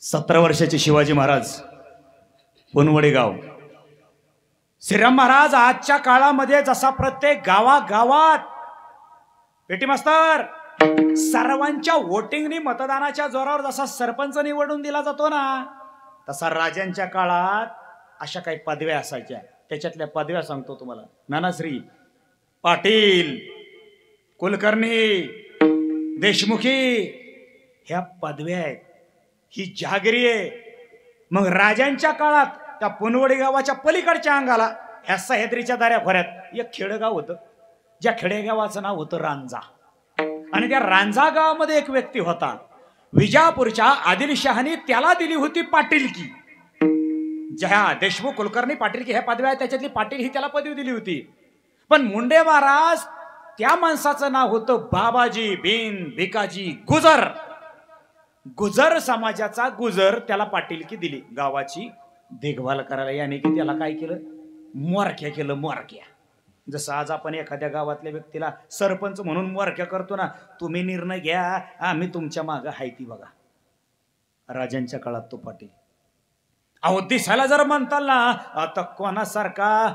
17 वर्षाचे शिवाजी महाराज, पुनवडे गाव. श्रीराम महाराज आजच्या काळामध्ये जसा प्रत्येक गावागावात पेटी मास्तर सर्वांच्या वोटिंगनी मतदानाच्या जोरावर जसा सरपंच निवडून दिला जातो ना, तसा राजांच्या काळात अशा काही पदव्या असायच्या. त्याच्यातल्या पदव्या सांगतो तुम्हाला. नानाश्री, पाटील, कुलकर्णी, देशमुखी ह्या पदव्या आहेत. ही जहागिरी आहे. मग राजांच्या काळात त्या पुनवडे गावाच्या पलीकडच्या अंगाला ह्या सह्याद्रीच्या दऱ्याखोऱ्यात एक खेडेगाव होतं. ज्या खेडेगावाचं नाव होतं रांजा. आणि त्या रांजा गावामध्ये एक व्यक्ती होता. विजापूरच्या आदिलशहानी त्याला दिली होती पाटीलकी. ज्या देशमुख, कुलकर्णी, पाटीलकी ह्या पदव्या आहेत, त्याच्यातली पाटील ही त्याला पदवी दिली होती. पण मुंडे महाराज त्या माणसाचं नाव होतं बाबाजी बिन भिकाजी गुजर. गुजर समाजाचा गुजर त्याला पाटीलकी दिली. गावाची देखभाल करायला. याने की त्याला काय केलं? मोरक्या केलं. मोरक्या. जसं आज आपण एखाद्या गावातल्या व्यक्तीला सरपंच म्हणून मोरक्या करतो ना, तुम्ही निर्णय घ्या, आम्ही तुमच्या मागं हाय ती बघा. राजांच्या काळात तो पाटील. अहो दिसायला जर म्हणताल ना, आता कोणासारखा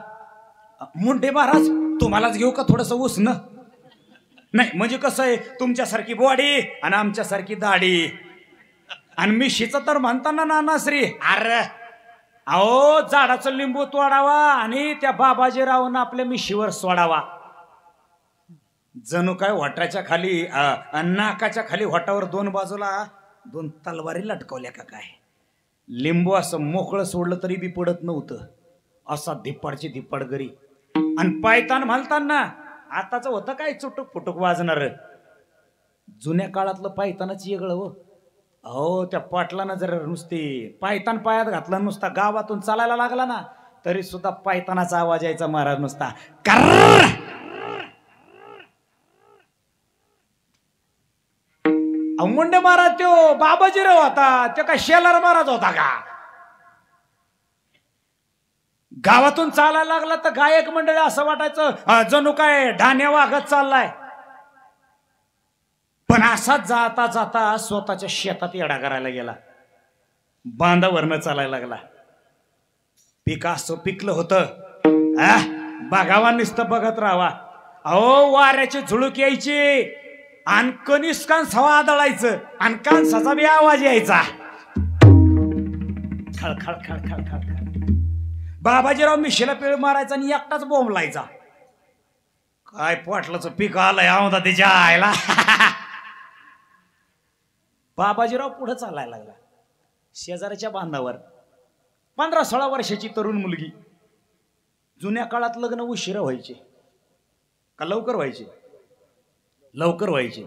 मुंडे महाराज, तुम्हालाच घेऊ का थोडस उसनं? नाही म्हणजे कसं आहे, तुमच्यासारखी बॉडी आणि आमच्यासारखी दाढी. आणि मिशीचं तर म्हणताना नानाश्री, अरे अहो झाडाचं लिंबू तोडावा आणि त्या बाबाजीरावनं आपल्या मिशीवर सोडावा. जणू काय होटाच्या खाली, नाकाच्या खाली होटावर दोन बाजूला दोन तलवारी लटकवल्या का काय. लिंबू असं मोकळं सोडलं तरी बी पडत नव्हतं. असा धिप्पाडची धिप्पाड गरी. आणि पायतान म्हणताना आताच होतं काय चुटुक फुटुक वाजणार. जुन्या काळातलं पायतानच वेगळं हो. अहो त्या पाटलानं जर नुसती पायतान पायात घातला, नुसता गावातून चालायला लागला ना, तरी सुद्धा पायतानाचा आवाज यायचा महाराज नुसता. मुंडे महाराज तो बाबाजीराव होता, तो काय शेलार महाराज होता का? गावातून चालायला लागला तर गायक मंडळी असं वाटायचं जणू काय ढाण्या वागत चाललाय. पण असाच जाता जाता स्वतःच्या शेतात येडा करायला गेला. बांधावरनं चालायला लागला. पीक असं पिकलं होतं, बघावा नुसतं बघत राहावा. अहो वाऱ्याची झुळूक यायची आणि कनिष्कांस हवा आदळायचं आणि कांसाचा बी आवाज यायचा. खळ खळ खळ खळ खळ खळ. बाबाजीराव मिशीला पेळ मारायचा आणि एकटाच बोंबलायचा. काय पोटलाचं पीक आलंय आमदा त्याच्या आयला. बाबाजीराव पुढे चालायला लागला. शेजाऱ्याच्या बांधावर 15-16 वर्षाची तरुण मुलगी. जुन्या काळात लग्न उशिरा व्हायचे का लवकर व्हायचे? लवकर व्हायचे.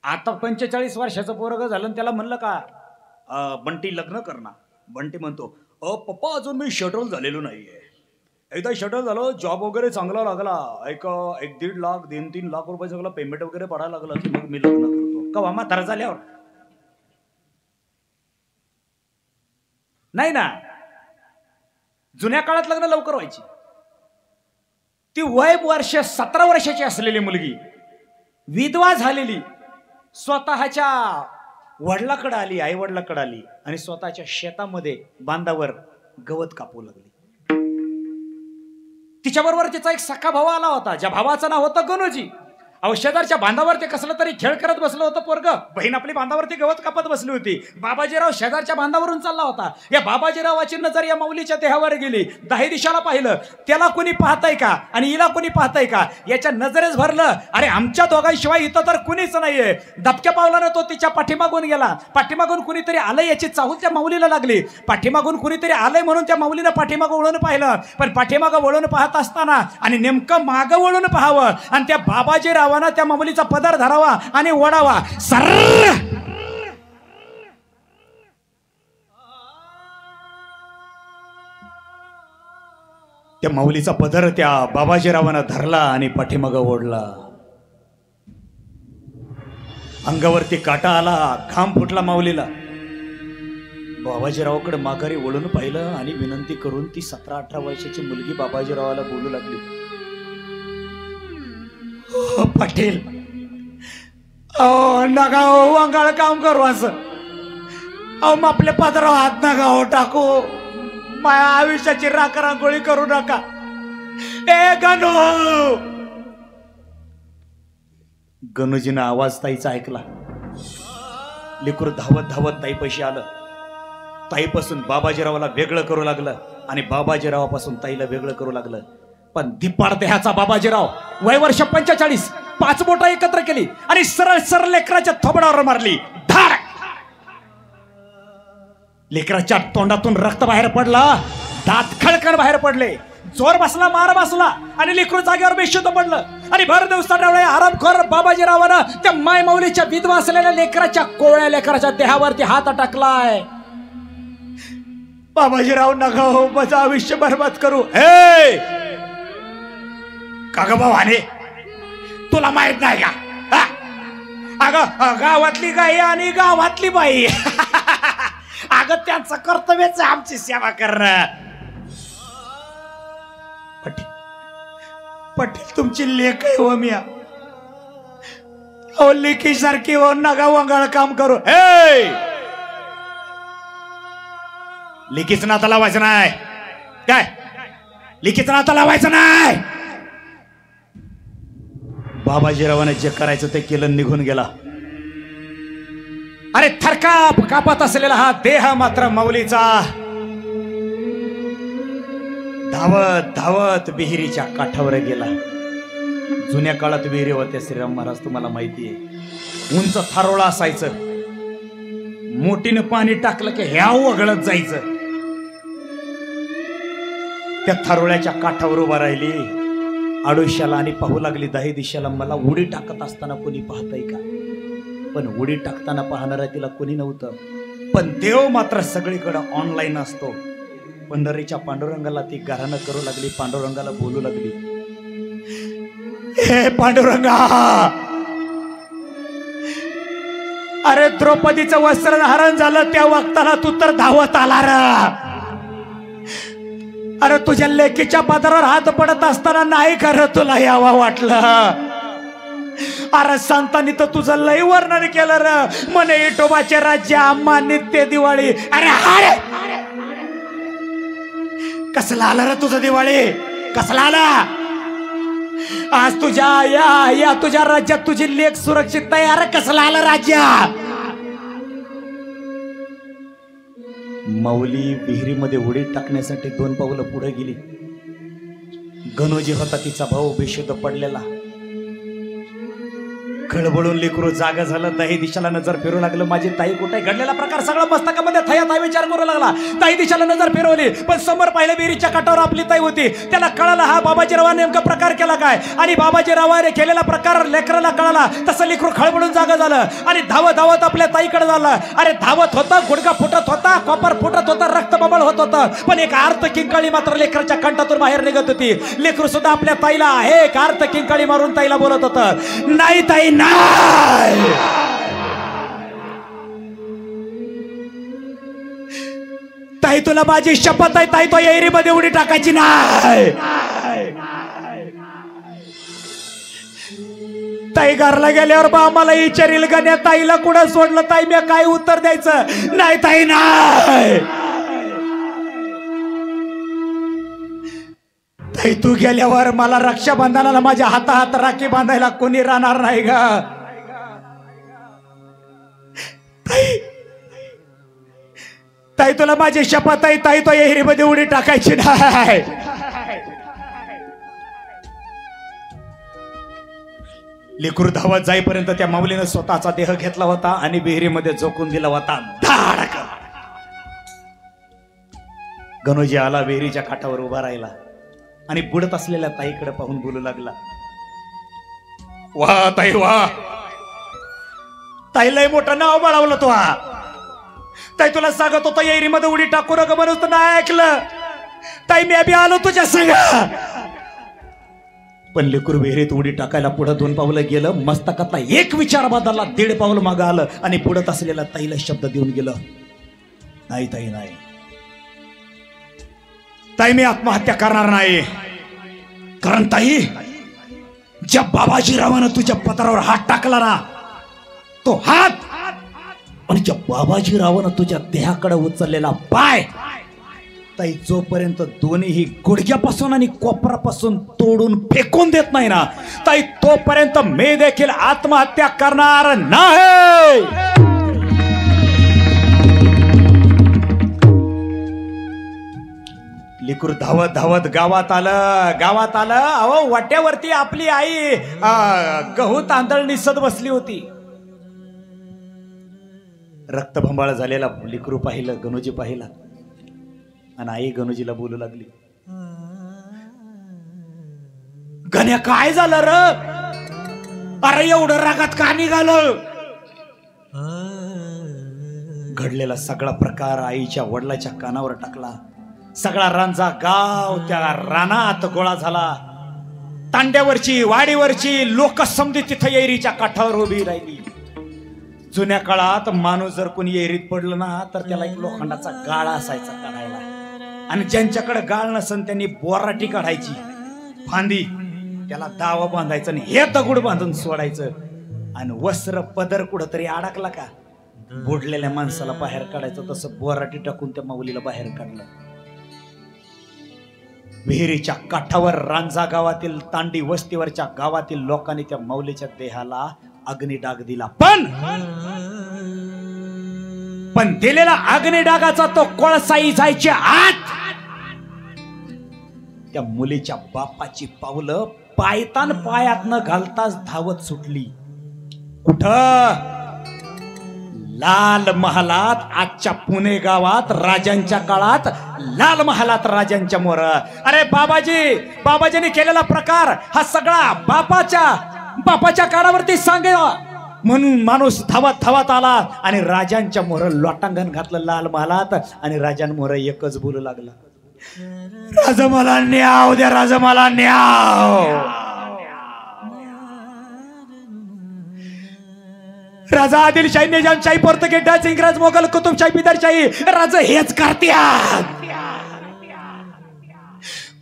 आता 45 वर्षाचं पोरग झालं, त्याला म्हणलं का बंटी लग्न करणार. बंटी म्हणतो, पप्पा अजून मी शटल झालेलो नाहीये. एकदा शटल झालो, जॉब वगैरे चांगला लागला, एक 1-1.5 लाख 2-3 लाख रुपये चांगला पेमेंट वगैरे पडायला लागला की मग मी लग्न करतो. कवा म्हातारा झाल्यावर? नाही ना. जुन्या काळात लग्न लवकर व्हायची. ती वय वर्ष 17 वर्षाची असलेली मुलगी विधवा झालेली स्वतःच्या वडिलाकडे आली, आई वडिलाकडे आली आणि स्वतःच्या शेतामध्ये बांधावर गवत कापू लागली. तिच्याबरोबर तिचा एक सखा भाऊ आला होता, ज्या भावाचं नाव होतं गणोजी. औषधाच्या बांधावरती कसलं तरी खेळ करत बसलं होतं पोरग. बहीण आपली बांधावरती गवत कापत बसली होती. बाबाजीराव शेजारच्या बांधावरून चालला होता. या बाबाजीरावाची नजर या माऊलीच्या देहावर गेली. 10 दिशाला पाहिलं, त्याला कोणी पाहताय का आणि हिला कोणी पाहताय का, याच्या नजरेच भरलं. अरे आमच्या दोघांशिवाय इथं तर कुणीच नाहीये. दबक्या पावलानं तो तिच्या पाठीमागून गेला. पाठीमागून कुणीतरी आलंय याची चाहूल त्या माऊलीला लागली. पाठीमागून कुणीतरी आलंय म्हणून त्या माऊलीनं पाठीमागं वळून पाहिलं. पण पाठीमागं वळून पाहत असताना आणि नेमकं मागं वळून पाहावं आणि त्या बाबाजीराव त्या माऊलीचा पदर धरावा आणि ओढावा. त्या माऊलीचा पदर त्या बाबाजीरावानं धरला आणि पाठीमागं ओढला. अंगावरती काटा आला, घाम फुटला माऊलीला. बाबाजीरावाकडे माघारी वळून पाहिलं आणि विनंती करून ती 17-18 वर्षाची मुलगी बाबाजीरावाला बोलू लागली, पाटील नका वांगाळ काम करू असं. अहो मग आपल्या पदरावर हात नका हो टाकू, माझ्या आयुष्याची राखरांगोळी करू नका. ए गणू. गणूजीनं आवाज ताईचा ऐकला. लेकरू धावत धावत ताईपाशी आलं. ताईपासून बाबाजीरावाला वेगळं करू लागलं आणि बाबाजीरावापासून ताईला वेगळं करू लागलं. पण धिप्पाड देहाचा बाबाजीराव, वय वर्ष 45, 5 बोटं एकत्र केली आणि सरळ सरळ लेकराच्या थोबडावर मारली. धाड. लेकराच्या तोंडातून रक्त बाहेर पडला, दात खळखळ बाहेर पडले, जोर बसला, मार बसला आणि लेकरू जागेवर बेशुद्ध पडलं. आणि भर दिवसाढवळे आरामखोर बाबाजीरावानं त्या माय माऊलीच्या विधवा असलेल्या लेकराच्या कोवळ्या लेकराच्या देहावरती हात टाकलाय. बाबाजीराव नका हो, माझं आयुष्य बरबाद करू. हे का ग भावाने, तुला माहित नाही का? अगं गावातली गाई आणि गावातली बाई अगं त्यांचं कर्तव्यच आमची सेवा करणं. पटेल तुमची लेख आहे हो मिया. हो लेखी सारखी हो, नगा वंगाळ काम करू. हे लेखीच नाता लावायचं नाही. काय लेखीच नाता लावायचं नाही. बाबाजीरावाने जे करायचं ते केलं, निघून गेला. अरे थरकाप कापत असलेला हा देह मात्र माऊलीचा धावत धावत विहिरीच्या काठावर गेला. जुन्या काळात विहिरी होत्या श्रीराम महाराज, तुम्हाला माहिती आहे. उंच थारोळा असायचं, मोठीनं पाणी टाकलं की ह्या वगळत जायचं. त्या थारोळ्याच्या काठावर उभा राहिली, आडोश्याला आणि पाहू लागली दाही दिशेला. मला उडी टाकत असताना कोणी पाहतय का? पण उडी टाकताना पाहणारा तिला कोणी नव्हतं. पण देव मात्र सगळीकडे ऑनलाईन असतो. पंढरीच्या पांडुरंगाला ती गाणं करू लागली, पांडुरंगाला बोलू लागली. हे पांडुरंगा, अरे द्रौपदीचं वस्त्र हरण झालं त्या वक्ताला तू तर धावत आला रे. अरे तुझ्या लेकीच्या पदरावर हात पडत असताना नाही खरं तुला यावा वाटलं. अरे संतांनी तर तुझं लय वर्णन केलं र, म्हणे इटोबाचे राज्य आम्हा नित्य दिवाळी. अरे हाय, कसला आला रे तुझं दिवाळी, कसला आला? आज तुझ्या या तुझ्या राज्यात तुझी लेक सुरक्षित आहे. अरे कसला आला राज्य? माऊली विहिरीमध्ये उडी टाकण्यासाठी 2 पावलं पुढे गेली. गणोजी होता तिचा भाऊ बेशुद्ध पडलेला. खळबळून लेकरू जागा झालं. दाही दिशेला नजर फिरू लागलं, माझी ताई कुठे? घडलेला प्रकार सगळा मस्तकामध्ये थया थाय विचार करू लागला. ताई दिशेला नजर फिरवली, पण समोर पाहिलं विहिरीच्या काठावर आपली ताई होती. त्याला कळाला हा बाबाजीरावाने नेमका प्रकार केला काय, आणि बाबाजीरावाने केलेला प्रकार लेकराला कळाला. तसं लेकरू खळबळून जागा झालं आणि धावत धावत आपल्या ताईकडे झालं. अरे धावत होता, गुडघा फुटत होता, कॉपर फुटत होता, रक्त बबळ होत होतं, पण एक आर्त किंकाळी मात्र लेकराच्या कंठातून बाहेर निघत होती. लेकरू सुद्धा आपल्या ताईला एक आर्त किंकाळी मारून ताईला बोलत होतं, नाही ताई नाही. ताई तुला माझी शपथ आहे, ताई तो येरीमध्ये उडी टाकायची नाही. ताई घरला गेल्यावर बा आम्हाला विचारील गण्या ताईला कुठं सोडलं, ताई मी काय उत्तर द्यायचं? नाही ताई नाही. ताई तू गेल्यावर मला रक्षाबंधनाला माझ्या हातात राखी बांधायला कोणी राहणार नाही ग. ताई तुला माझी शपथ आहे, ताई तो विहिरीमध्ये उडी टाकायची नाही. लेकरू धावत जाईपर्यंत त्या माऊलीनं स्वतःचा देह घेतला होता आणि विहिरीमध्ये झोकून दिला होता. गणोजी आला, विहिरीच्या काठावर उभा राहिला आणि बुडत असलेल्या ताईकडे पाहून बोलू लागला, वा ताई वा, ताई लय मोठं नाव बळावलं तू. ताई तुला सांगत होता येरीमध्ये उडी टाकू नका म्हणून तर नाही ऐकलं. ताई मी बी आलो तुझ्या संग. पण लेकरू विहिरीत उडी टाकायला पुढे 2 पावलं गेलं. मस्तकातला एक विचार बदलला, 1.5 पावलं मागं आलं आणि पुढत असलेल्या ताईला शब्द देऊन गेलं, नाही ताई नाही. ताई मी आत्महत्या करणार नाही, कारण ताई ज्या बाबाजीरावानं तुझ्या पत्रावर हात टाकला ना, तो हात आणि ज्या बाबाजीरावानं तुझ्या देहाकडे उचललेला पाय ताई जोपर्यंत दोन्हीही गुडघ्यापासून आणि कोपरापासून तोडून फेकून देत नाही ना ताई तोपर्यंत मी देखील आत्महत्या करणार नाही. लिकूर धावत धावत गावात आलं. अहो वाट्यावरती आपली आई गहू तांदळ निसत बसली होती. रक्तभंबाळ झालेला लिकरू पाहिलं, गणूजी पाहिला आणि आई गणूजीला बोलू लागली, गण्या काय झालं र? अरे एवढं रागात का निघालं? घडलेला सगळा प्रकार आईच्या वडिलाच्या कानावर टाकला. सगळा रांजा गाव त्या रानात गोळा झाला. तांड्यावरची वाडीवरची लोक समधी तिथं येरीच्या काठावर उभी राहिली. जुन्या काळात माणूस जर कोणी येरीत पडलं ना तर त्याला एक लोखंडाचा गाळा असायचा काढायला, आणि ज्यांच्याकडे गाळ नसन त्यांनी बोराटी काढायची फांदी, त्याला दावा बांधायचं आणि हे दगड बांधून सोडायचं. आणि वस्त्र पदर कुठंतरी अडकला का बुडलेल्या माणसाला बाहेर काढायचं. तसं बोराटी टाकून त्या माऊलीला बाहेर काढलं. विहिरीच्या काठावर रांजा गावातील तांडी वस्तीवरच्या गावातील लोकांनी त्या माऊलीच्या देहाला अग्निडाग दिला. पण दिलेला अग्निडागाचा तो कोळसाई जायच्या आत त्या मुलीच्या बापाची पावलं पायतान पायात न घालताच धावत सुटली. कुठं? लाल महालात. आजच्या पुणे गावात राजांच्या काळात लाल महालात राजांच्या मोर. अरे बाबाजीने केलेला प्रकार हा सगळा बापाच्या काळावरती सांगे म्हणून माणूस धावत आला आणि राजांच्या मोहर लोटांगण घातलं लाल महालात. आणि राजांमोहर एकच बोलू लागला, राजा मला न्याव द्या, राजा मला न्याव. राजा आदिलशाही, निजामशाही, पोर्तुगीज, डच, इंग्रज, मोगल, कुतुबशाही, बिदरशाही राजा हेच करत्यात.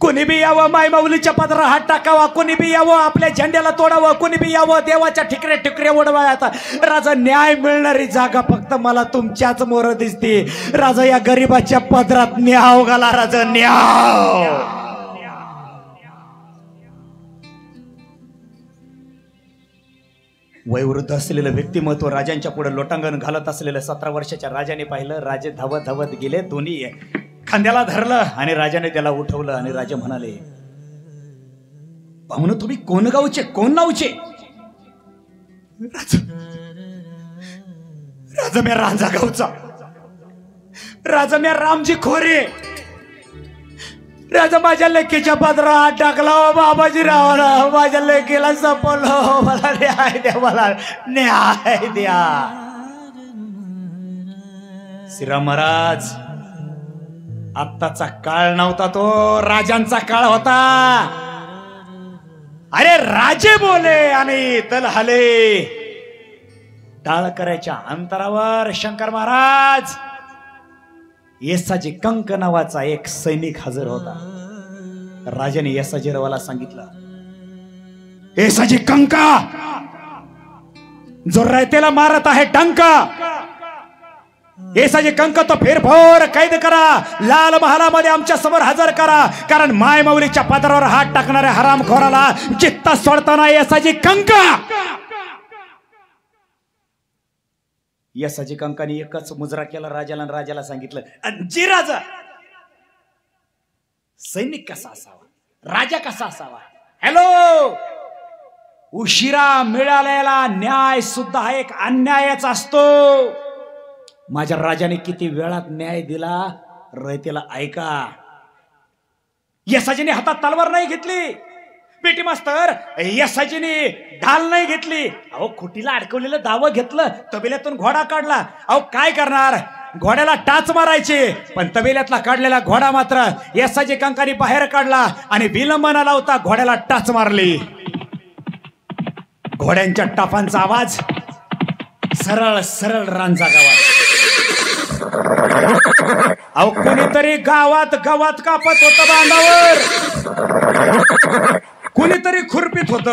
कोणी बी यावं माय माऊलीच्या पदरा हात टाकावा, कोणी बी यावं आपल्या झेंड्याला तोडावं, कोणी बी यावं देवाच्या ठिकरे उडवायचा. राजा न्याय मिळणारी जागा फक्त मला तुमच्याच मोर दिसते. राजा या गरीबाच्या पदरात न्याव घाला, राजा न्याव. वयोवृद्ध असलेलं व्यक्तिमत्व राजांच्या पुढे लोटांगण घालत असलेलं 17 वर्षाच्या राजाने पाहिलं. राजे धावत धावत गेले, दोन्ही खांद्याला धरलं आणि राजाने त्याला उठवलं. आणि राजा म्हणाले, पाहुणं तुम्ही कोण गावचे, कोण नावचे? राजा मी रांजा गावचा, राजा मी रामजी खोरे. राजा माझ्या लेकीच्या पदरा हात टाकला, बाबाजी रावाला माझ्या लेकीला संपवलं. मला न्याय द्या, मला न्याय द्या. श्रीराम महाराज, आत्ताचा काळ नव्हता तो, राजांचा काळ होता. अरे राजे बोले आणि तल हले. टाळ करायच्या अंतरावर शंकर महाराज येसाजी कंक नावाचा एक सैनिक हजर होता. राजाने येसाजीरावाला सांगितलं, येसाजी कंका, जो रयतेला मारत आहे टंका, येसाजी कंक तो फेरफोर कैद करा, लाल महालामध्ये आमच्या समोर हजर करा. कारण माय माऊलीच्या पदरावर हात टाकणाऱ्या हरामखोराला चित्ता सोडताना येसाजी कंका. येसाजी कंकाने एकच मुजरा केला राजाला, आणि राजाला सांगितलं, जी राजा, सैनिक कसा असावा, राजा कसा असावा? हॅलो, उशिरा मिळालेला न्याय सुद्धा एक अन्यायच असतो. माझ्या राजाने किती वेळात न्याय दिला, रयतेला ऐका. येसाजीने हातात तलवार नाही घेतली, पेटी मास्तर येसाजीने ढाल नाही घेतली. अहो खुटीला अडकवलेलं दावं घेतलं, तबेल्यातून घोडा काढला. अहो काय करणार, घोड्याला टाच मारायचे, पण तबेल्यातला काढलेला घोडा मात्र येसाजी कंकानी बाहेर काढला आणि विलंबना लावता घोड्याला टाच मारली. घोड्यांच्या टापांचा आवाज सरळ सरळ रांजा गावात. अहो कोणीतरी गावात गवत कापत होतं बांधावर, कुणीतरी खुरपीत होत,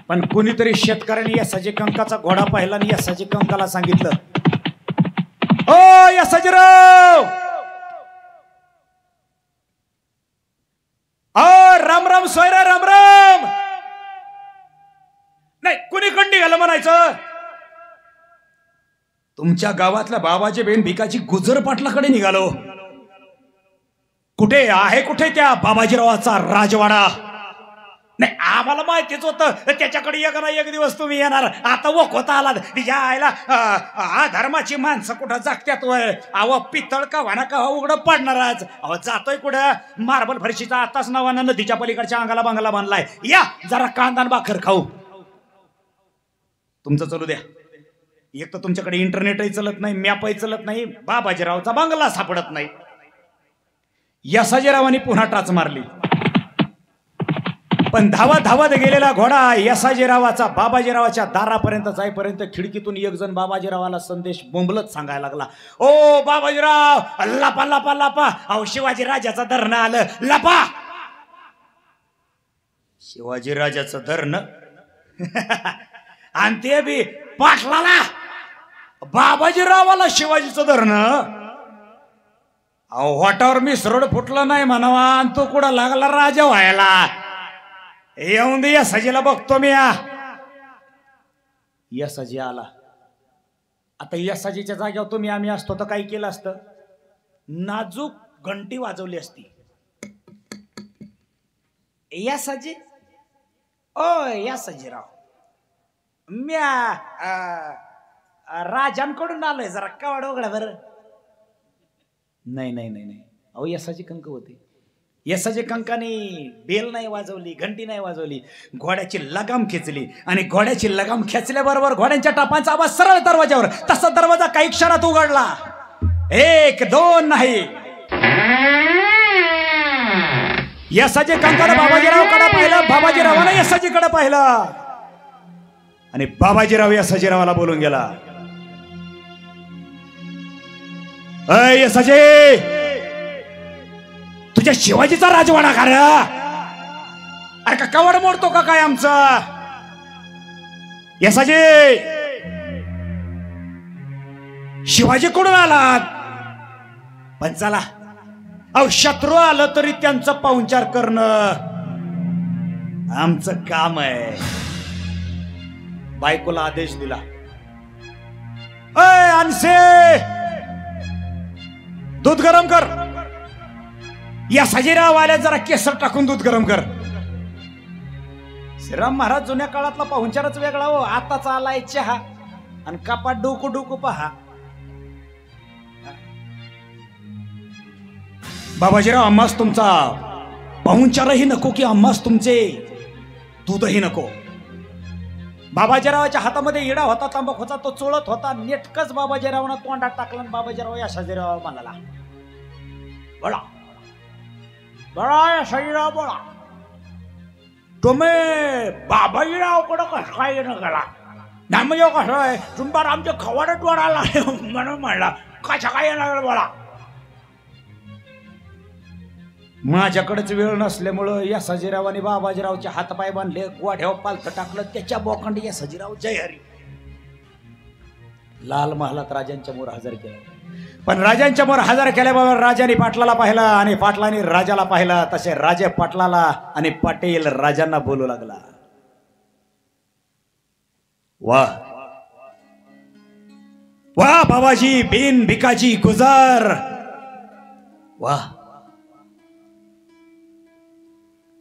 पण कुणीतरी शेतकऱ्यांनी येसाजी कंकाचा घोडा पाहिला आणि येसाजी कंकाला सांगितलं, यसाजीराव, राम राम सोयरा, राम राम. नाही कुणीकडे निघालं म्हणायचं? तुमच्या गावातल्या बाबाजी बेन भिकाजी गुजर पाटलाकडे निघालो. कुठे आहे, कुठे त्या बाबाजीरावाचा राजवाडा? नाही आम्हाला माहितीच होतं त्याच्याकडे एक ना एक दिवस तुम्ही येणार. आता वखोता आला तिच्या आईला. धर्माची माणसं कुठं जागत्यात वय. अहो पितळ का वाना का उघडं पडणारच. अहो जातोय कुठं? मार्बल फरशीचा आताच नवानं नदीच्या पलीकडच्या अंगाला बांगला बांधलाय. या जरा कांदा भाकर खाऊ. तुमचं चालू द्या. एक तर तुमच्याकडे इंटरनेटही चलत नाही, मॅपही चलत नाही, बाबाजीरावचा बांगला सापडत नाही. यसाजीरावांनी पुन्हा टाच मारली, पण धावत धावत गेलेला घोडा यसाजीरावाचा बाबाजीरावाच्या दारापर्यंत जाईपर्यंत खिडकीतून एक जण बाबाजीरावाला संदेश बोंबलत सांगायला लागला. ओ बाबाजीराव, लपा लपा लपा. अहो शिवाजी राजाचं धरणं आलं, लपा. शिवाजी राजाचं धरणं आणि ते बी पाटलाला. बाबाजीरावाला शिवाजीचं धरणं. अहो वाटावर मी सरळ फुटलं नाही म्हणावा आणि तो कुठं लागला राजा व्हायला. येऊन दे यसाजीला बघतो मी. यसाजी आला. आता यसाजीच्या जागेवर तुम्ही आम्ही असतो तर काही केलं असतं? नाजूक घंटी वाजवली असती. यसाजी, ओ यसाजीराव, म्या राजांकडून आलोय, जरा कवाड उघडा बरं. नाही नाही नाही नाही, अहो यसाजी कंक होते. यसाजी कंकाने बेल नाही वाजवली, घंटी नाही वाजवली, घोड्याची लगाम खेचली आणि घोड्याची लगाम खेचल्याबरोबर घोड्यांच्या टापांचा आवाज सरळ दरवाजावर. तसा दरवाजा काही क्षणात उघडला. एक दोन नाही, यसाजी कंकाने बाबाजीरावकडे पाहिलं, बाबाजीरावाने यसाजीकडे पाहिलं आणि बाबाजीराव यसाजीरावाला बोलून गेला. अय यसाजी, तुझ्या शिवाजीचा राजवाडा का रे? अरे का कवड मोडतो का काय आमचा? यसाजी, शिवाजी कुठून आलात? पण चला, अहो शत्रू आलं तरी त्यांचं पाहुणचार करणं आमचं काम आहे. बायकोला आदेश दिला. अय आणसे, दूध गरम कर. यसाजीराव आल्या, जरा केसर टाकून दूध गरम कर. श्रीराम महाराज जुन्या काळातला पाहुणचारच वेगळा हो. आताचा आलाय चहा आणि कपाट डोकू डोकू पहा. बाबाजीराव, आम्हास तुमचा पाहुणचारही नको की आम्हास तुमचे दूधही नको. बाबाजीरावाच्या हातामध्ये इडा होता, तांबक होता, तो चोळत होता. नेटकच बाबाजीरावानं तोंडात टाकलं. बाबाजीराव यसाजीराव म्हणाला, बोला बोला यसाजीराव बोला, तुम्ही बाबाजीरावकडं कसं काय येणं करा? नाही म्हणजे कसं आहे, तुम्हाला आमच्या खवाड्यात वडाला म्हणून म्हणला, कसं काय येणार बोला. माझ्याकडेच वेळ नसल्यामुळं यसाजीरावाने बाबाजीरावचे हातपाय बांधले, गोढ्यावर पालथं टाकलं, त्याच्या बोकांडी यसाजीराव जय हरी लाल महालात राजांच्या मोर हजर केला. पण राजांच्या मोर हजर केल्याबरोबर राजाने पाटलाला पाहिलं आणि पाटलाने राजाला पाहिलं. तसे राजे पाटलाला आणि पाटील राजांना बोलू लागला. वा वा बाबाजी बिन भिकाजी गुजर, वा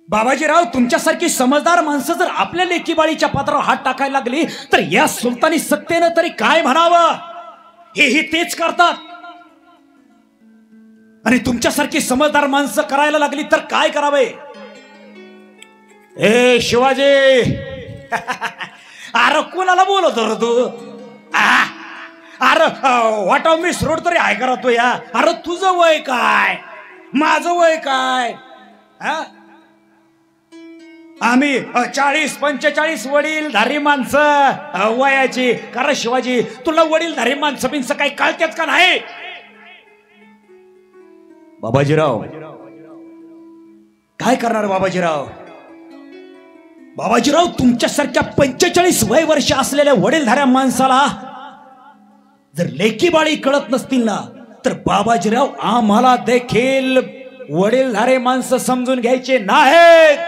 बाबाजीराव, तुमच्यासारखी समजदार माणसं जर आपल्या लेकीबाळीच्या पात्रावर हात टाकायला लागली तर या सुलतानी सत्तेनं तरी काय म्हणावं? हेही तेच करतात. आणि तुमच्यासारखी समजदार माणसं करायला लागली तर काय करावे? ए शिवाजी, अरे कोणाला बोलतो रे तू? अरे वाटाव मी सोड तरी आहे करा तू या. अरे तुझं वय काय, माझं वय काय? आम्ही 40-45 वडीलधारी माणसं वयाची. कारण शिवाजी, तुला वडीलधारी माणसं बिनसं काही कळतात का नाही? बाबाजीराव काय करणार? बाबाजीराव, बाबाजीराव, तुमच्यासारख्या 45 वय वर्ष असलेल्या वडीलधाऱ्या माणसाला जर लेकीबाळी कळत नसतील ना तर बाबाजीराव आम्हाला देखील वडीलधारे माणसं समजून घ्यायचे नाहीत.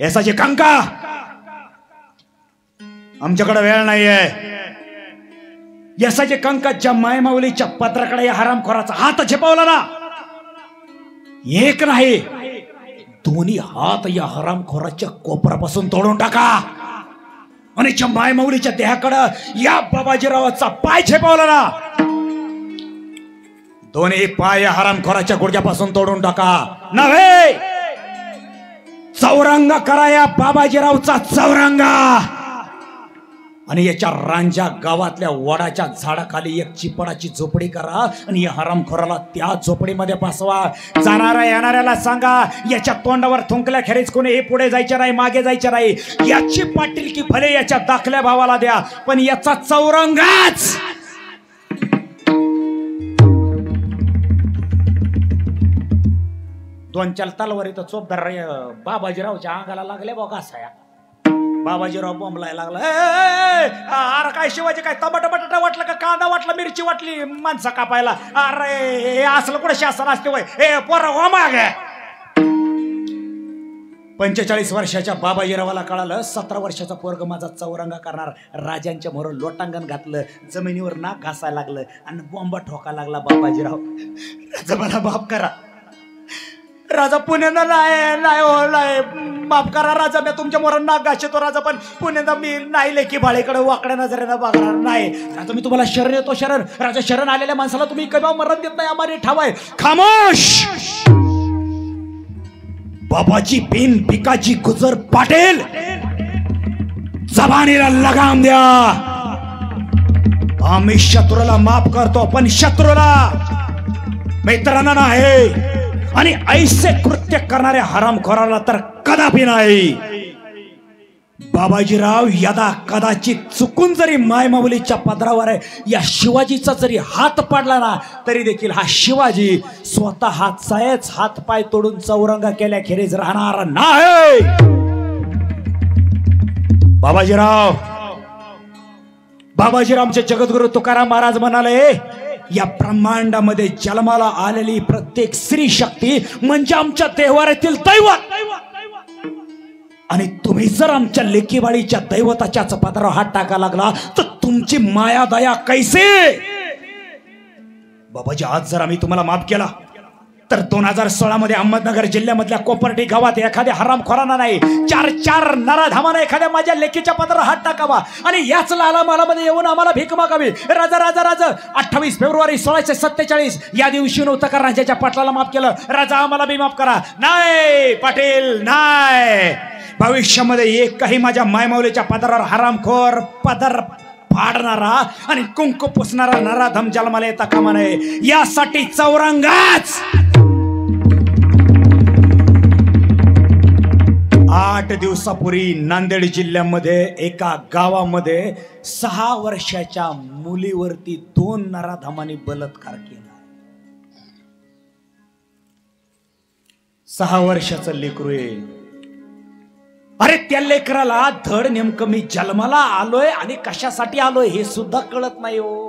यासाचे कंका आमच्याकडे वेळ नाहीये. यासाचे कंकाच्या मायमाऊलीच्या पत्राकडे या हरामखोराचा हात झेपावला ना, एक नाही दोन्ही हात या हरामखोराच्या कोपरापासून तोडून टाका आणि मायमाऊलीच्या देहाकडे या बाबाजीरावाचा पाय झेपावला ना, दोन्ही पाय या हरामखोराच्या गुडघ्यापासून तोडून टाका. नव्हे, चौरंग करा या बाबाजीरावचा चौरंगा आणि याच्या रांजा गावातल्या वडाच्या झाडाखाली एक चिपडाची झोपडी करा आणि या हरामखोराला त्या झोपडीमध्ये बसवा. जाणाऱ्या येणाऱ्याला सांगा याच्या तोंडावर थुंकल्या खेरीज कोणी पुढे जायचे नाही, मागे जायचे नाही. याची पाटीलकी भले याच्या दाखल्या भावाला द्या, पण याचा चौरंगाच. दोन चार तलवारीत चोपदार बाबाजीरावच्या अंगाला लागले बघा साया. बाबाजीराव बोंबलाय लागला, अरे काय शिवाजी काय टमाटा बटाटा वाटलं का, कांदा वाटला, मिरची वाटली माणसं कापायला, अरे असलं कुठं शासन असते वय, ए पोरा हो माग. 45 वर्षाच्या बाबाजीरावाला कळालं 17 वर्षाचा पोरग माझा चौरंगा करणार. राजांच्या मोर लोटांगण घातलं, जमिनीवर नाक घासायला लागलं आणि बॉम्बा ठोका लागला. बाबाजीराव, राजा मला माफ करा राजा, पुण्याला नाही हो नाही, माफ करा राजा, मी तुमच्या मोर नाक घासतो राजा, पण पुण्याला मी नाही लेखी भाळेकडे वाकड्या नजरेनं बघणार नाही राजा. मी तुम्हाला शरण येतो, शरण राजा. शरण आलेल्या माणसाला तुम्ही कधी मरण देत नाही, आम्हाला ठावाय. खामोश. बाबाजी बिन भिकाजी गुजर पाटील, जबानीला लगाम द्या. आम्ही शत्रूला माफ करतो, पण शत्रूला मित्रांना नाही. आणि ऐसे कृत्य करणाऱ्या हरामखोराला तर कदापि नाही. बाबाजीराव यदा कदाचित चुकून जरी मायमाऊलीच्या पदरावर या शिवाजीचा जरी हात पडला ना, तरी देखील हा शिवाजी स्वतः हातचाच हात पाय तोडून चौरंगा केल्याखेरीज राहणार नाही. बाबाजीरावचे जगद्गुरु तुकाराम महाराज म्हणाले, या ब्रह्मांडामध्ये जन्माला आलेली प्रत्येक स्त्री शक्ती म्हणजे आमच्या देवाऱ्यातील दैवत. आणि तुम्ही जर आमच्या लेकीवाडीच्या दैवताच्याच पदरावर हात टाका लागला तर तुमची माया दया कैसे. बाबाजी, आज जर आम्ही तुम्हाला माफ केला तर 2016 मध्ये अहमदनगर जिल्ह्यामधल्या कोपर्डी गावात एखाद्या हरामखोरांना नाही 4 नराधामानं एखाद्या माझ्या लेकीच्या पदरावर हात टाकावा आणि याच लालामालामध्ये येऊन आम्हाला भीक मागावी. राजा राजा राजा 28 फेब्रुवारी 1647 या दिवशी नव्हतं का राजाच्या पाटलाला माफ केलं. राजा, आम्हाला बी माफ करा. नाही पाटील, नाही. भविष्यामध्ये एकही माझ्या मायमाऊलीच्या पदरावर हरामखोर पदर फाडणारा आणि कुंकू पुसणारा नराधम जन्माला येता कामा नये. यासाठी चौरंगाच. 8 दिवसापूर्वी नांदेड जिल्ह्यामध्ये एका गावामध्ये 6 वर्षाच्या मुलीवरती 2 नराधमांनी बलात्कार केला. 6 वर्षाचं लेकरू आहे. अरे त्या लेकराला धड नेमकं मी जन्माला आलोय आणि कशासाठी आलोय हे सुद्धा कळत नाही हो.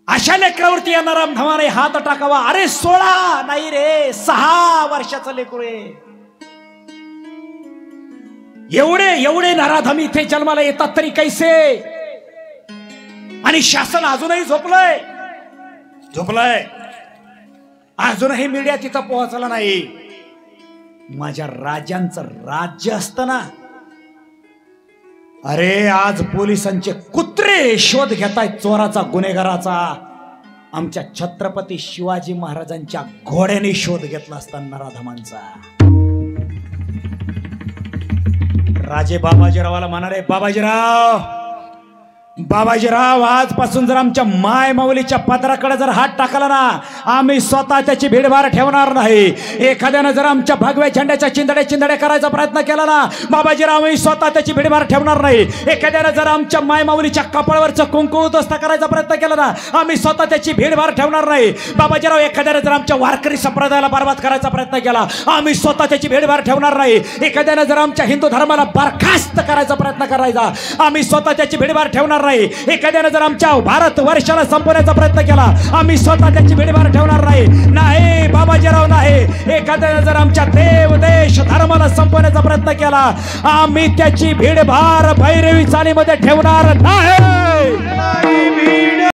अशा लेकरावरती येणारा धमाने हात टाकावा. अरे 16 नाही रे, 6 वर्षाचं लेकरू आहे. एवढे नराधम इथे जन्माला येतात तरी कैसे. आणि शासन अजूनही झोपलंय. अजूनही मीडिया तिथं पोहोचला नाही. माझ्या राजांचं राज्य असतं ना. अरे आज पोलिसांचे कुत्रे शोध घेतायत चोराचा, गुन्हेगाराचा. आमच्या छत्रपती शिवाजी महाराजांच्या घोड्याने शोध घेतला असता नराधमांचा. राजे बाबाजीरावाला म्हणाले, बाबाजीराव आजपासून जर आमच्या माय माऊलीच्या पदराकडे जर हात टाकला ना, आम्ही स्वतः त्याची भीडभार ठेवणार नाही. एखाद्यानं जर आमच्या भगव्या झेंड्याच्या चिंधड्या करायचा प्रयत्न केला ना, बाबाजीराव आम्ही स्वतः त्याची भीडभार ठेवणार नाही. एखाद्यानं जर आमच्या माय माऊलीच्या कपाळावरचं कुंकू उद्ध्वस्त करायचा प्रयत्न केला ना, आम्ही स्वतः त्याची भीडभार ठेवणार नाही. बाबाजीराव एखाद्यानं जर आमच्या वारकरी संप्रदायाला बरबाद करायचा प्रयत्न केला, आम्ही स्वतः त्याची भीडभार ठेवणार नाही. एखाद्यानं जर आमच्या हिंदू धर्माला बरखास्त करायचा प्रयत्न करायचा, आम्ही स्वतः त्याची भीडभार ठेवणार नाही. एखाद्याने जर आमच्या भारत वर्षाला संपवण्याचा प्रयत्न केला, आम्ही स्वतः त्याची भीडभार ठेवणार नाही. नाही बाबाजीराव, नाही. एखाद्याने जर आमच्या देव देश धर्माला संपवण्याचा प्रयत्न केला, आम्ही त्याची भीडभार भैरवी चालीमध्ये ठेवणार नाही.